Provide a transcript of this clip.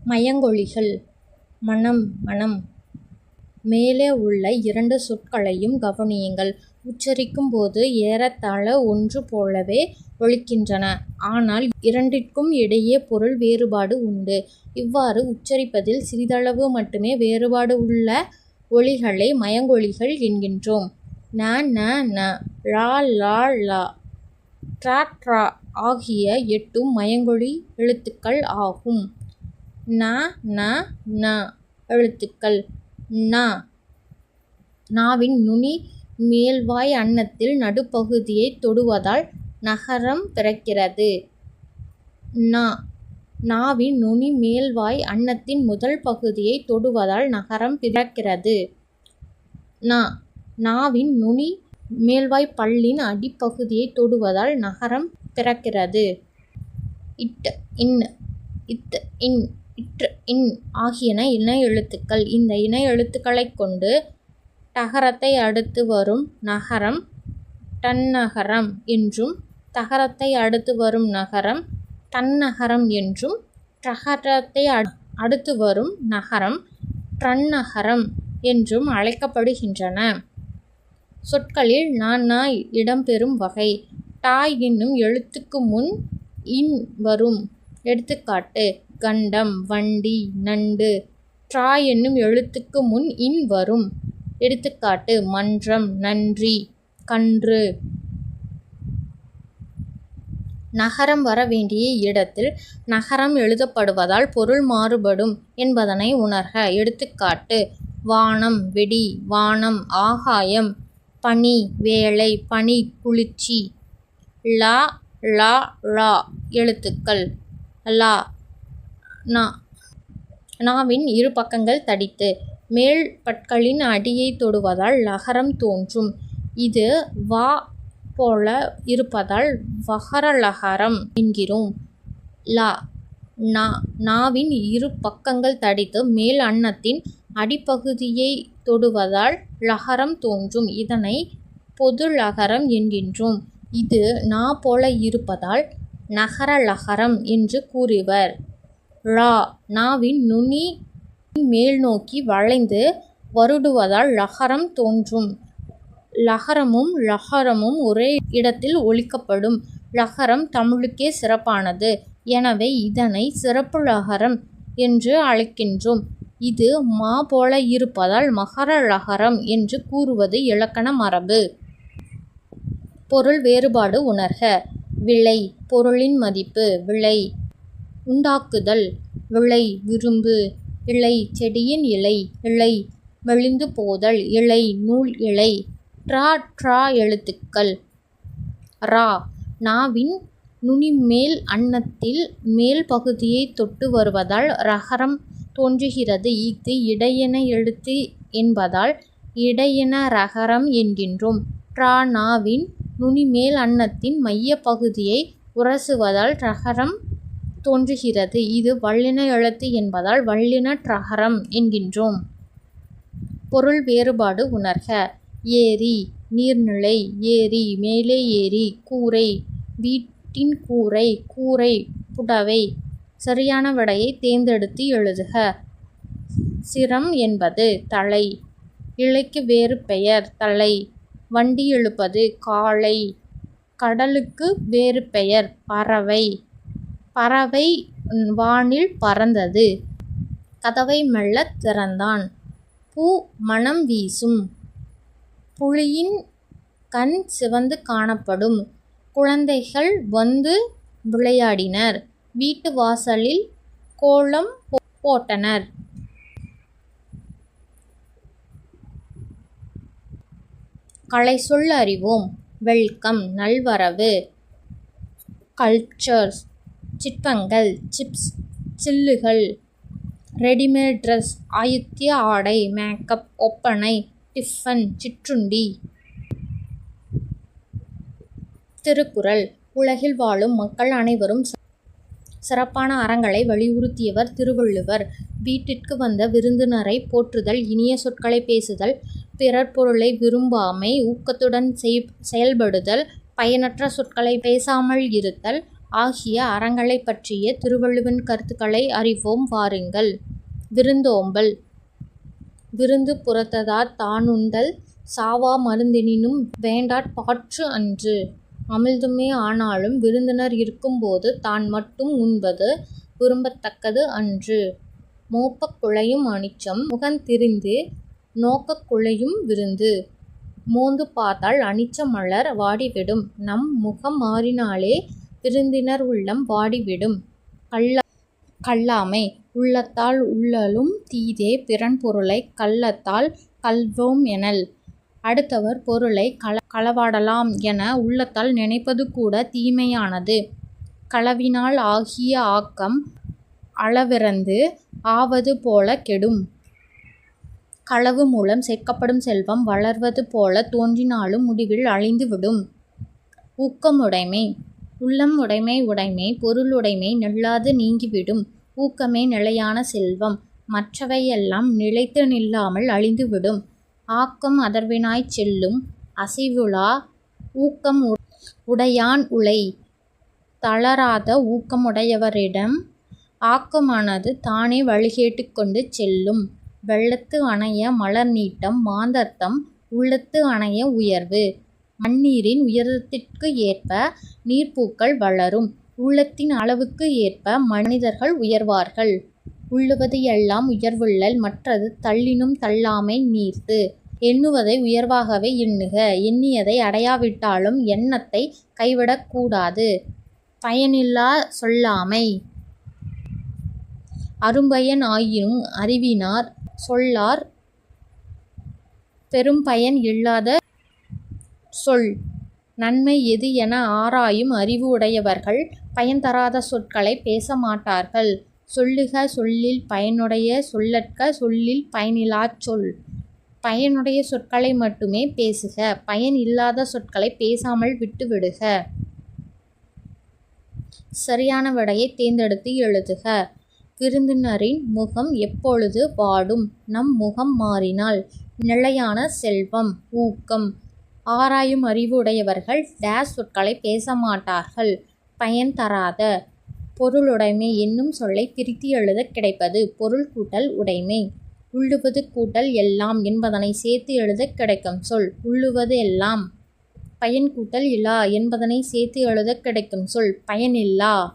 மயங்கொலிகள். மனம் மனம். மேலே உள்ள 2 சொற்களையும் கவனியுங்கள். உச்சரிக்கும் போது ஏறத்தாழ ஒன்று போலவே ஒலிக்கின்றன. ஆனால் இரண்டிற்கும் இடையே பொருள் வேறுபாடு உண்டு. இவ்வாறு உச்சரிப்பதில் சிறிதளவு மட்டுமே வேறுபாடு உள்ள ஒலிகளை மயங்கொலிகள் என்கின்றோம். ந ந ந, ழ ழ ழ, ட்ர ட்ர ஆகிய 8ம் மயங்கொலி எழுத்துக்கள் ஆகும். ந ந ந எழுத்துக்கள். ந. நாவின் நுனி மேல்வாய் அன்னத்தில் நடுப்பகுதியை தொடுவதால் நகரம் பிறக்கிறது. ந. நாவின் நுனி மேல்வாய் அன்னத்தின் முதல் பகுதியை தொடுவதால் நகரம் பிறக்கிறது. ந. நாவின் நுனி மேல்வாய் பல்லின் அடிப்பகுதியை தொடுவதால் நகரம் பிறக்கிறது. இட் இன், இத் இன், இற்று இன் ஆகியன இணை எழுத்துக்கள். இந்த இணை எழுத்துக்களைக் கொண்டு டகரத்தை அடுத்து வரும் நகரம் டன்னகரம் என்றும், தகரத்தை அடுத்து வரும் நகரம் டன்னகரம் என்றும், டகரத்தை அடுத்து வரும் நகரம் ட்ரன்னகரம் என்றும் அழைக்கப்படுகின்றன. சொற்களில் ந ந இடம்பெறும் வகை. ட என்னும் எழுத்துக்கு முன் இன் வரும். எடுத்துக்காட்டு: கண்டம், வண்டி, நண்டு. ட்ர என்னும் எழுத்துக்கு முன் இன் வரும். எடுத்துக்காட்டு: மன்றம், நன்றி, கன்று. நகரம் வர வேண்டிய இடத்தில் நகரம் எழுதப்படுவதால் பொருள் மாறுபடும் என்பதனை உணர்க. எடுத்துக்காட்டு: வானம், வெடி, வானம், ஆகாயம், பனி, வேலை, பனி, குளிர்ச்சி. ல ழ ழ எழுத்துக்கள். ல. ந. நாவின் இரு பக்கங்கள் தடித்து மேல் பற்களின் அடியை தொடுவதால் லகரம் தோன்றும். இது வ போல இருப்பதால் வகரலகரம் என்கிறோம். ல. ந. நாவின் இரு பக்கங்கள் தடித்து மேல் அன்னத்தின் அடிப்பகுதியை தொடுவதால் லகரம் தோன்றும். இதனை பொது லகரம் என்கின்றோம். இது ந போல இருப்பதால் நகரலகரம் என்று கூறுவர். ழ. நாவின் நுனி மேல் நோக்கி வளைந்து வருடுவதால் லகரம் தோன்றும். லகரமும் லகரமும் ஒரே இடத்தில் ஒலிக்கப்படும். லகரம் தமிழுக்கே சிறப்பானது. எனவே இதனை சிறப்பு லகரம் என்று அழைக்கின்றோம். இது ம போல இருப்பதால் மகர லகரம் என்று கூறுவது இலக்கண மரபு. பொருள் வேறுபாடு உணர்க. விளை. பொருளின் மதிப்பு. விளை. உண்டாக்குதல். விளை, விரும்பு. இலை, செடியின் இலை. இலை, மெலிந்து போதல். இலை, நூல் இலை. ட்ர ட்ர எழுத்துக்கள். ர. நாவின் நுனி மேல் அன்னத்தில் மேல் பகுதியை தொட்டு வருவதால் ரகரம் தோன்றுகிறது. இது இடையின எழுத்து என்பதால் இடையின ரகரம் என்கின்றோம். ட்ர. நாவின் நுனி மேல் அன்னத்தின் மைய பகுதியை உரசுவதால் ரகரம் தோன்றுகிறது. இது வல்லின எழுத்து என்பதால் வல்லின ட்ரகரம் என்கின்றோம். பொருள் வேறுபாடு உணர்க. ஏரி, நீர்நிலை. ஏரி, மேலே ஏரி. கூரை, வீட்டின் கூரை. கூரை, புடவை. சரியான விடையை தேர்ந்தெடுத்து எழுதுக. சிரம் என்பது தலை. இலைக்கு வேறு பெயர் தலை. வண்டி இழுப்பது காளை. கடலுக்கு வேறு பெயர் பறவை. பறவை வானில் பறந்தது. கதவை மெல்லத் திறந்தான். பூ மணம் வீசும். புலியின் கண் சிவந்து காணப்படும். குழந்தைகள் வந்து விளையாடினர். வீட்டு வாசலில் கோலம் போட்டனர். கலைச்சொல் அறிவோம். வெல்கம், நல்வரவு. கல்ச்சர்ஸ், சிற்பங்கள். சிப்ஸ், சில்லுகள். ரெடிமேட் ட்ரெஸ், ஆயுத்திய ஆடை. மேக்கப், ஒப்பனை. டிஃபன், சிற்றுண்டி. திருக்குறள். உலகில் வாழும் மக்கள் அனைவரும் சிறப்பான அறங்களை வலியுறுத்தியவர் திருவள்ளுவர். வீட்டிற்கு வந்த விருந்தினரை போற்றுதல், இனிய சொற்களை பேசுதல், பிறர் பொருளை விரும்பாமை, ஊக்கத்துடன் செயல்படுதல், பயனற்ற சொற்களை பேசாமல் இருத்தல், ஆகிய அறங்களைப் பற்றிய திருவள்ளுவன் கருத்துக்களை அறிவோம் வாருங்கள். விருந்தோம்பல். விருந்து புறத்ததார் தானுண்டல் சாவா மருந்தெனினும் வேண்டாற் பாற்று அன்று. அமிழ்துமே ஆனாலும் விருந்தினர் இருக்கும்போது தான் மட்டும் உண்பது விரும்பத்தக்கது அன்று. மோப்பக் குழையும் அனிச்சம் முகந்திரிந்து நோக்கக் குழையும் விருந்து. மோந்து பார்த்தால் அனிச்ச மலர் வாடிவிடும் நம் முகம் மாறினாலே விருந்தினர் உள்ளம் வாடிவிடும். கல்லாமை. உள்ளத்தால் உள்ளலும் தீதே பிறன் பொருளைக் கள்ளத்தால் கள்வோம் எனல். அடுத்தவர் பொருளை களவாடலாம் என உள்ளத்தால் நினைப்பது கூட தீமையானது. களவினால் ஆகிய ஆக்கம் அளவிறந்து ஆவது போல கெடும். களவு மூலம் சேர்க்கப்படும் செல்வம் வளர்வது போல தோன்றினாலும் முடிவில் அழிந்துவிடும். ஊக்கமுடைமை. உள்ளம் உடைமை உடைமை பொருளுடைமை நில்லாது நீங்கிவிடும். ஊக்கமே நிலையான செல்வம். மற்றவையெல்லாம் நிலைத்து நில்லாமல் அழிந்துவிடும். ஆக்கம் அதர்வினாய்ச் செல்லும் அசைவுளா ஊக்கம் உடையான் உலை. தளராத ஊக்கமுடையவரிடம் ஆக்கமானது தானே வழிகேட்டுக் கொண்டு செல்லும். வெள்ளத்து அணைய மலர் நீட்டம் மாந்தர்தம் உள்ளத்து அணைய உயர்வு. மண்ணீரின் உயரத்திற்கு ஏற்ப நீர்ப்பூக்கள் வளரும். உள்ளத்தின் அளவுக்கு ஏற்ப மனிதர்கள் உயர்வார்கள். உள்ளுவது எல்லாம் உயர்வுள்ளல் மற்றது தள்ளினும் தள்ளாமை நீர்த்து. எண்ணுவதை உயர்வாகவே எண்ணுக. எண்ணியதை அடையாவிட்டாலும் எண்ணத்தை கைவிடக் கூடாது. பயனில்லா சொல்லாமை. அரும்பயன் ஆயினும் அறிவினார் சொல்லார் பெரும்பயன் இல்லாத சொல். நன்மை எது என ஆராயும் அறிவு உடையவர்கள் பயன் தராத சொற்களை பேச மாட்டார்கள். சொல்லுக சொல்லில் பயனுடைய சொல்லற்க சொல்லில் பயனிலாச் சொல். பயனுடைய சொற்களை மட்டுமே பேசுக. பயன் இல்லாத சொற்களை பேசாமல் விட்டுவிடுக. சரியான விடையை தேர்ந்தெடுத்து எழுதுக. விருந்தினரின் முகம் எப்பொழுது வாடும்? நம் முகம் மாறினால். நிலையான செல்வம் ஊக்கம். ஆராயும் அறிவு உடையவர்கள் டேஸ் சொற்களை பேச மாட்டார்கள். பயன் தராத. பொருளுடைமை என்னும் சொல்லை பிரித்து எழுதக் கிடைப்பது பொருள் கூட்டல் உடைமை. உள்ளுவது கூட்டல் எல்லாம் என்பதனை சேர்த்து எழுதக் கிடைக்கும் சொல் உள்ளுவது எல்லாம். பயன் கூட்டல் இலா என்பதனை சேர்த்து எழுதக் கிடைக்கும் சொல் பயனில்லா.